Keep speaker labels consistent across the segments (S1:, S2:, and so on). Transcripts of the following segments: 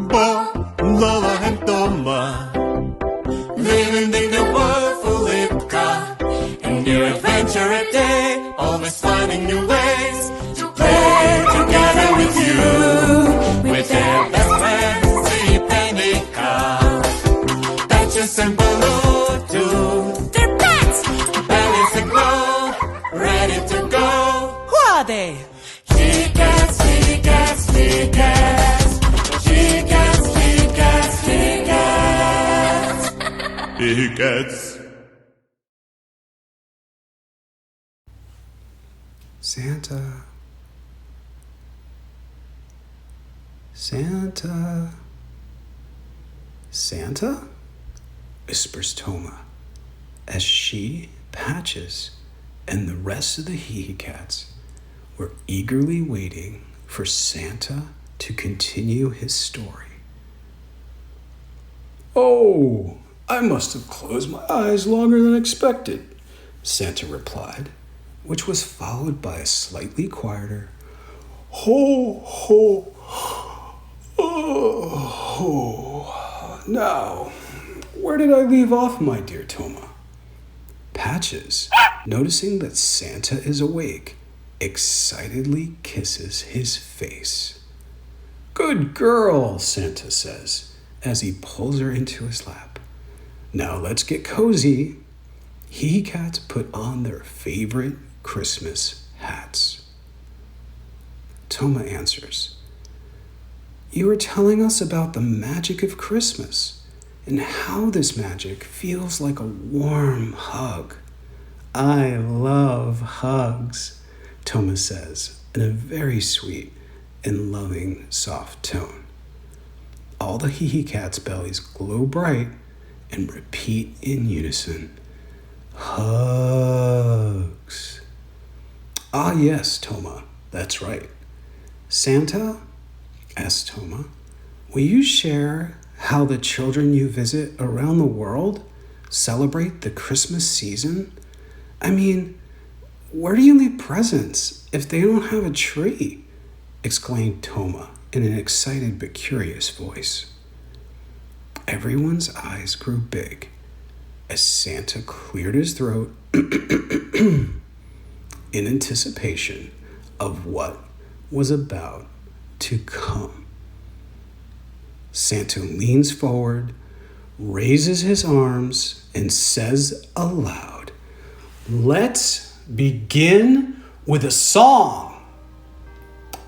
S1: Bo, Lola and Toma, living in the world full Rica. And new adventure a day, always finding new ways to play together with you. With their best friends, sleep and Rica. Patches and balloon too.
S2: They're pets!
S1: Bellies aglow, ready to go.
S2: Who are they?
S1: Hihikats, Hihikats, Hihikats. Hihikats, Hihikats, Hihikats. Hihikats.
S3: Santa. Santa. Santa? Whispers Toma, as she, Patches, and the rest of the Hihikats were eagerly waiting for Santa to continue his story. Oh, I must have closed my eyes longer than expected, Santa replied, which was followed by a slightly quieter ho, ho, oh, ho. Now, where did I leave off, my dear Toma? Patches, noticing that Santa is awake, excitedly kisses his face. Good girl, Santa says, as he pulls her into his lap. Now let's get cozy. Hihikats put on their favorite Christmas hats. Toma answers, You were telling us about the magic of Christmas and how this magic feels like a warm hug. I love hugs, Toma says in a very sweet and loving, soft tone. All the Hihikats' bellies glow bright and repeat in unison, Hugs. Ah, yes, Toma, that's right. Santa, asked Toma, will you share how the children you visit around the world celebrate the Christmas season? I mean, where do you leave presents if they don't have a tree? Exclaimed Toma in an excited but curious voice. Everyone's eyes grew big as Santa cleared his throat in anticipation of what was about to come. Santa leans forward, raises his arms, and says aloud, Let's begin with a song.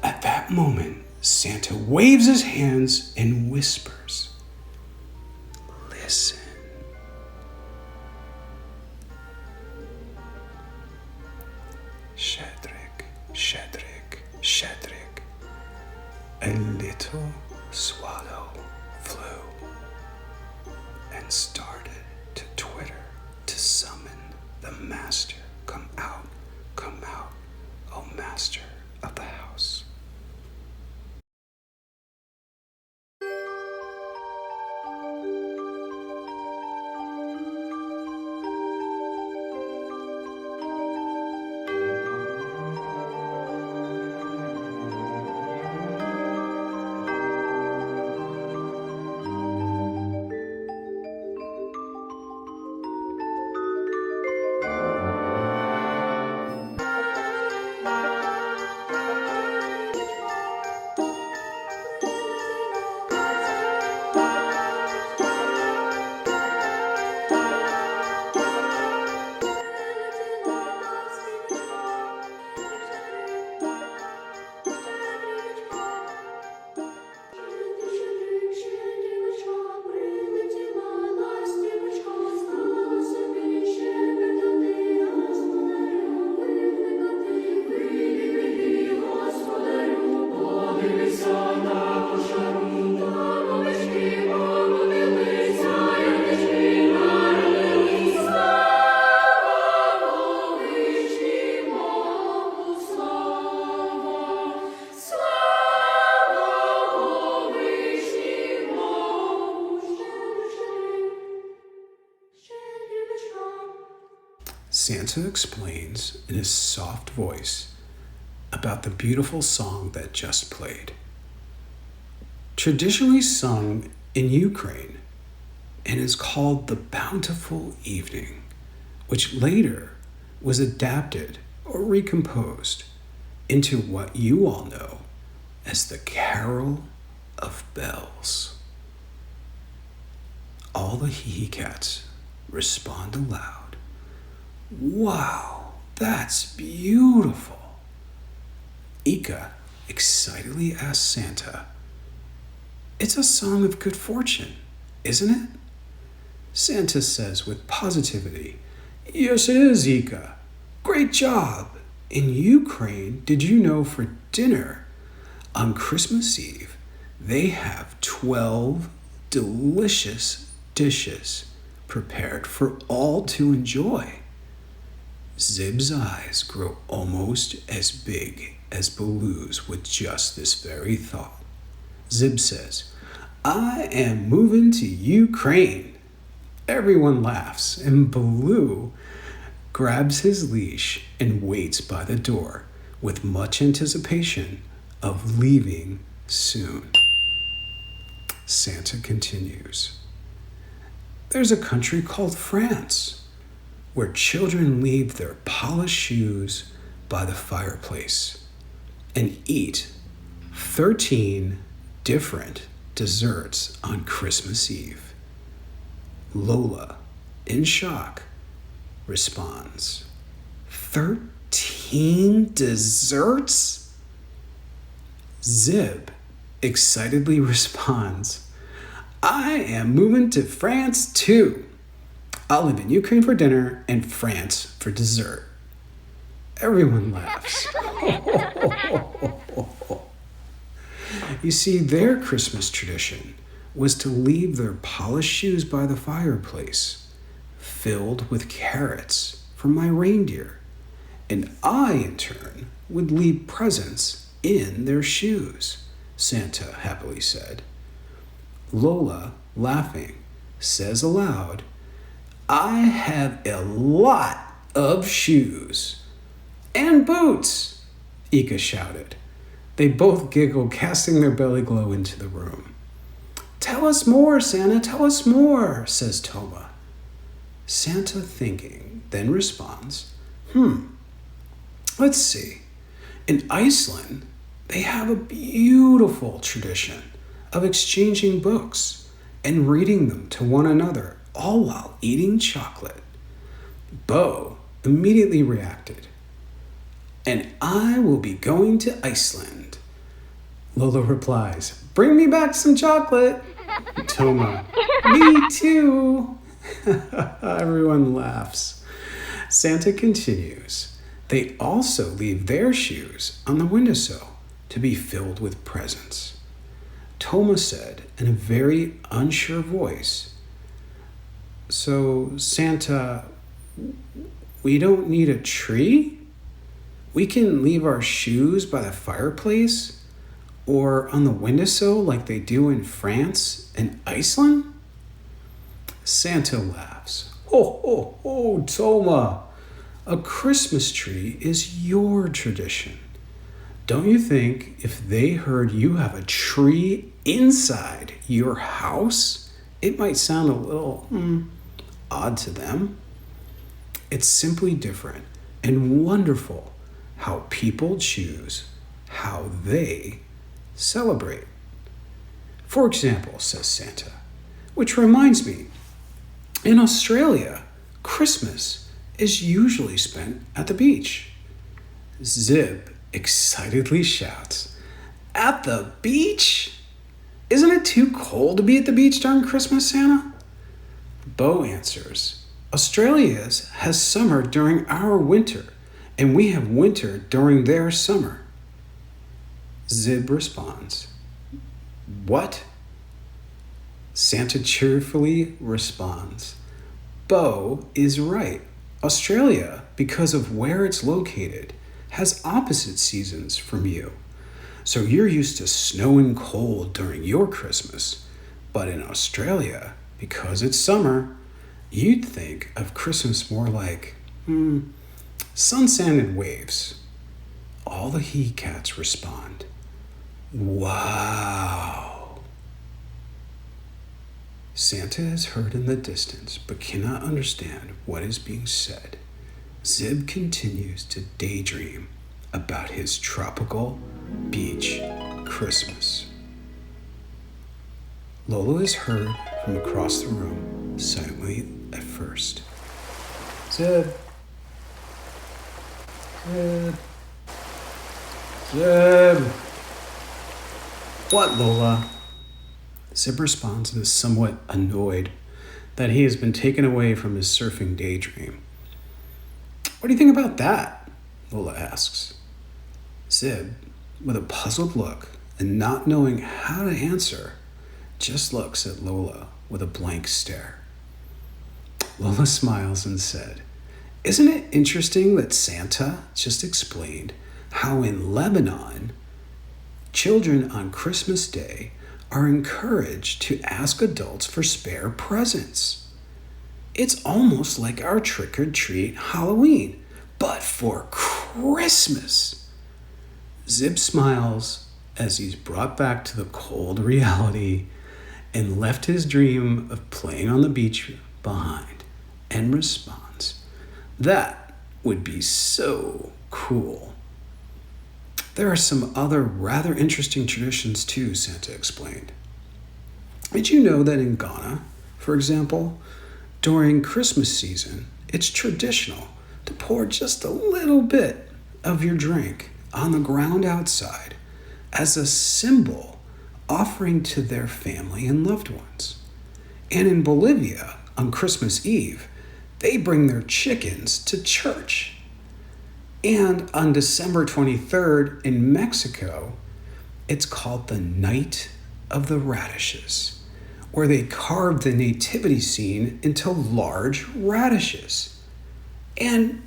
S3: At that moment, Santa waves his hands and whispers, Listen. Shadrach, Shadrach, Shadrach, a little swallow flew and started to twitter to summon the master. Come out, O master of the house. Santa explains in his soft voice about the beautiful song that just played. traditionally sung in Ukraine and is called the Bountiful Evening, which later was adapted or recomposed into what you all know as the Carole of Bells. All the Hihikats respond aloud. Wow, that's beautiful. Ika excitedly asks Santa, "It's a song of good fortune, isn't it?" Santa says with positivity, "Yes, it is, Ika. Great job. In Ukraine, did you know for dinner on Christmas Eve, they have 12 delicious dishes prepared for all to enjoy?" Zib's eyes grow almost as big as Baloo's with just this very thought. Zib says, "I am moving to Ukraine." Everyone laughs, and Baloo grabs his leash and waits by the door with much anticipation of leaving soon. Santa continues. There's a country called France where children leave their polished shoes by the fireplace and eat 13 different desserts on Christmas Eve. Lola, in shock, responds, 13 desserts? Zib excitedly responds, "I am moving to France too. I'll live in Ukraine for dinner and France for dessert." Everyone laughs. You see, their Christmas tradition was to leave their polished shoes by the fireplace, filled with carrots for my reindeer, and I, in turn, would leave presents in their shoes, Santa happily said. Lola, laughing, says aloud, "I have a lot of shoes." "And boots," Ika shouted. They both giggled, casting their belly glow into the room. "Tell us more, Santa, tell us more," says Toma. Santa, thinking, then responds, let's see. In Iceland, they have a beautiful tradition of exchanging books and reading them to one another, all while eating chocolate. Bo immediately reacted, "And I will be going to Iceland." Lola replies, "Bring me back some chocolate." Toma, "Me too." Everyone laughs. Santa continues. They also leave their shoes on the windowsill to be filled with presents. Toma said in a very unsure voice, "So, Santa, we don't need a tree? We can leave our shoes by the fireplace or on the windowsill like they do in France and Iceland?" Santa laughs. "Ho, ho, ho, Toma! A Christmas tree is your tradition. Don't you think if they heard you have a tree inside your house, it might sound a little odd to them? It's simply different and wonderful how people choose how they celebrate." For example, says Santa, which reminds me, in Australia, Christmas is usually spent at the beach. Zib excitedly shouts, "At the beach? Isn't it too cold to be at the beach during Christmas, Santa?" Bo answers, "Australia has summer during our winter, and we have winter during their summer." Zib responds, "What?" Santa cheerfully responds, "Bo is right. Australia, because of where it's located, has opposite seasons from you. So you're used to snow and cold during your Christmas, but in Australia, because it's summer, you'd think of Christmas more like, sun, sand, and waves." All the Hihikats respond, "Wow, Santa is heard in the distance but cannot understand what is being said. Zib continues to daydream about his tropical beach Christmas. Lola is heard from across the room, silently at first. Zib. Zib. Zib. What, Lola? Zib responds and is somewhat annoyed that he has been taken away from his surfing daydream. What do you think about that? Lola asks. Zib, with a puzzled look and not knowing how to answer, just looks at Lola with a blank stare. Lola smiles and said, "Isn't it interesting that Santa just explained how in Lebanon, children on Christmas Day are encouraged to ask adults for spare presents? It's almost like our trick-or-treat Halloween, but for Christmas." Zib smiles as he's brought back to the cold reality and left his dream of playing on the beach behind, and responds, "That would be so cool." There are some other rather interesting traditions too, Santa explained. Did you know that in Ghana, for example, during Christmas season, it's traditional to pour just a little bit of your drink on the ground outside as a symbol offering to their family and loved ones. And in Bolivia, on Christmas Eve, they bring their chickens to church. And on December 23rd in Mexico, it's called the Night of the Radishes, where they carve the nativity scene into large radishes. And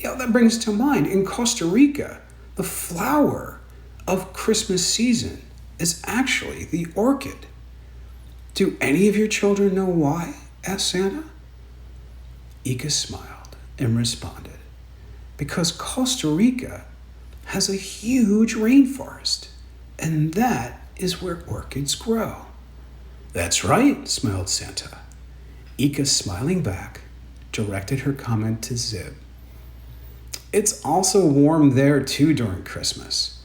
S3: that brings to mind, in Costa Rica, the flower of Christmas season is actually the orchid. Do any of your children know why? Asked Santa. Ika smiled and responded, because Costa Rica has a huge rainforest, and that is where orchids grow. That's right, smiled Santa. Ika, smiling back, directed her comment to Zib. It's also warm there too during Christmas.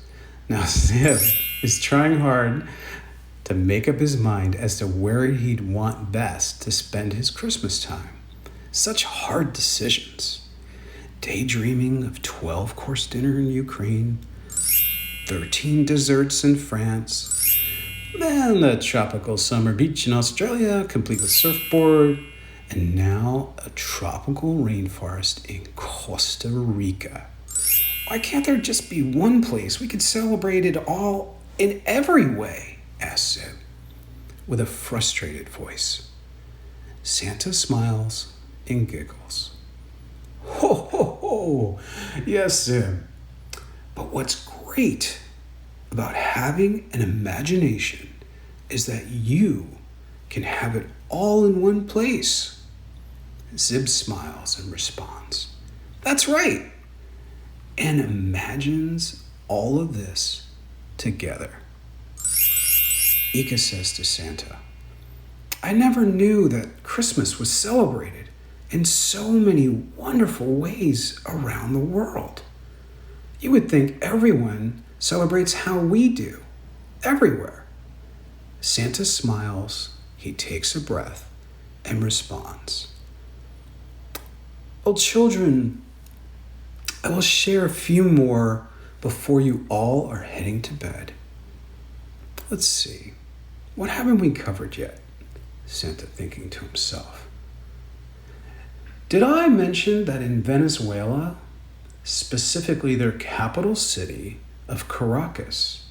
S3: Now Zib is trying hard to make up his mind as to where he'd want best to spend his Christmas time. Such hard decisions. Daydreaming of 12-course dinner in Ukraine, 13 desserts in France, then the tropical summer beach in Australia, complete with surfboard, and now a tropical rainforest in Costa Rica. Why can't there just be one place we could celebrate it all in every way? Asked Zib, with a frustrated voice. Santa smiles and giggles. Ho, ho, ho! Yes, Zib. But what's great about having an imagination is that you can have it all in one place. Zib smiles and responds, "That's right," and imagines all of this together. Ika says to Santa, "I never knew that Christmas was celebrated in so many wonderful ways around the world. You would think everyone celebrates how we do, everywhere." Santa smiles, he takes a breath, and responds, "Well, children, I will share a few more before you all are heading to bed. Let's see, what haven't we covered yet?" Santa thinking to himself. Did I mention that in Venezuela, specifically their capital city of Caracas,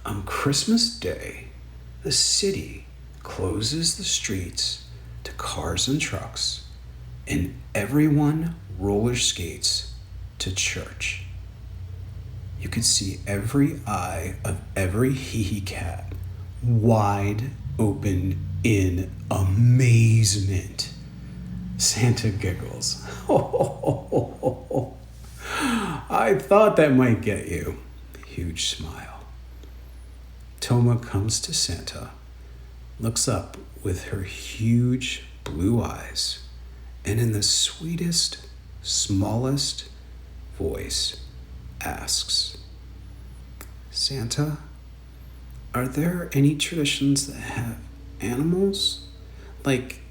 S3: on Christmas Day, the city closes the streets to cars and trucks, and everyone roller skates to church? You could see every eye of every Hihikat wide open in amazement. Santa giggles. I thought that might get you. Huge smile. Toma comes to Santa looks up with her huge blue eyes and in the sweetest, smallest voice asks, Santa, are there any traditions that have animals? Like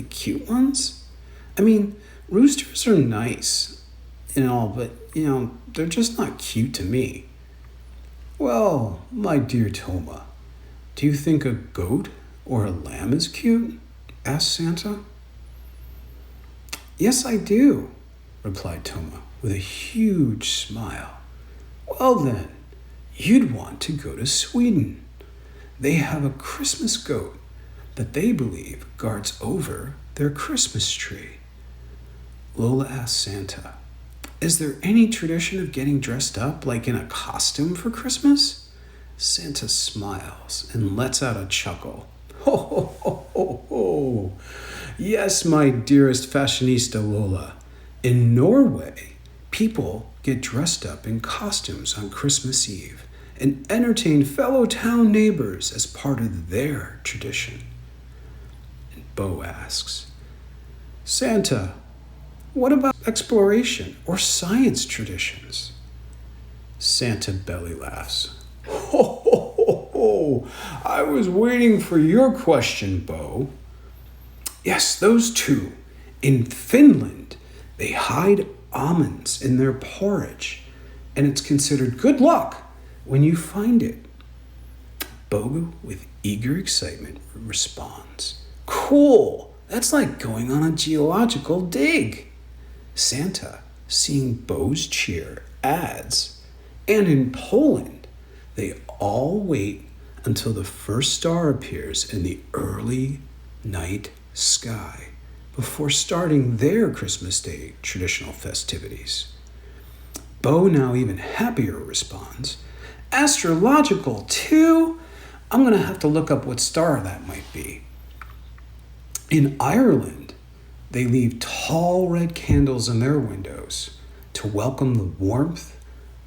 S3: cute ones? I mean, roosters are nice and all, but, they're just not cute to me. Well, my dear Toma, do you think a goat or a lamb is cute? Asked Santa. Yes, I do, replied Toma with a huge smile. Well then, you'd want to go to Sweden. They have a Christmas goat that they believe guards over their Christmas tree. Lola asked Santa, is there any tradition of getting dressed up like in a costume for Christmas? Santa smiles and lets out a chuckle. Ho, ho, ho, ho, ho. Yes, my dearest fashionista Lola. In Norway, people get dressed up in costumes on Christmas Eve and entertain fellow town neighbors as part of their tradition. And Bo asks, Santa, what about exploration or science traditions? Santa belly laughs. Ho, ho, ho, ho. I was waiting for your question, Bo. Yes, those two. In Finland, they hide almonds in their porridge, and it's considered good luck when you find it. Bo, with eager excitement, responds, Cool! That's like going on a geological dig. Santa, seeing Bo's cheer, adds, and in Poland, they all wait until the first star appears in the early night sky before starting their Christmas Day traditional festivities. Bo, now even happier, responds, Astrological too? I'm going to have to look up what star that might be. In Ireland, they leave tall red candles in their windows to welcome the warmth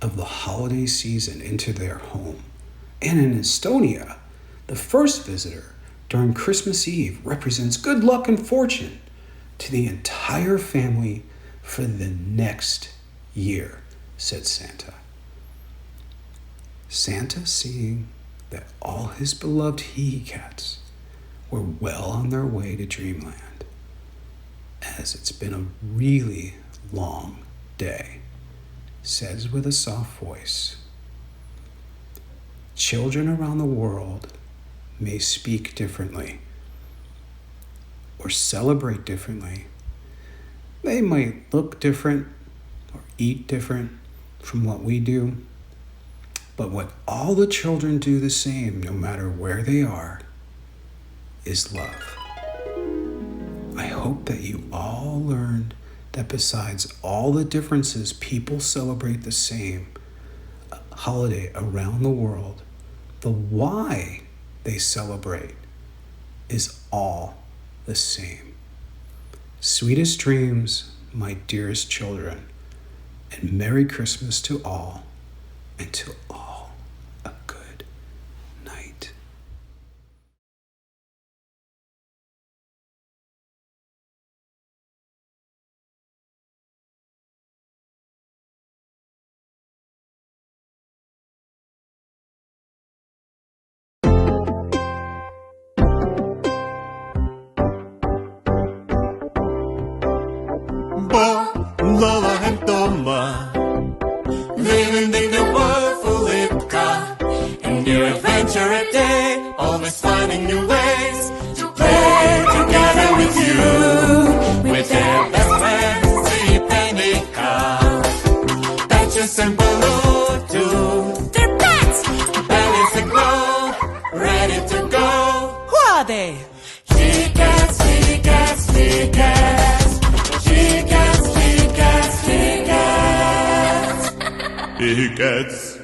S3: of the holiday season into their home. And in Estonia, the first visitor during Christmas Eve represents good luck and fortune to the entire family for the next year, said Santa. Santa, seeing that all his beloved Hihikats were well on their way to dreamland, as it's been a really long day, says with a soft voice, children around the world may speak differently or celebrate differently. They might look different or eat different from what we do, but what all the children do the same, no matter where they are, is love. I hope that you all learned that besides all the differences, people celebrate the same holiday around the world. The why they celebrate is all the same. Sweetest dreams, my dearest children, and Merry Christmas to all, and to all a good night.
S1: Lola and Toma, living in the world full of and new adventure a day, always finding new ways to play together with you, with their best friends, Sleep and Rica, Patches and Baloo too.
S2: They're bats!
S1: Bellies aglow, ready to go.
S2: Who are they?
S1: Hihikats, Hihikats, Hihikats. Hihikats, Hihikats, Hihikats. Hihikats.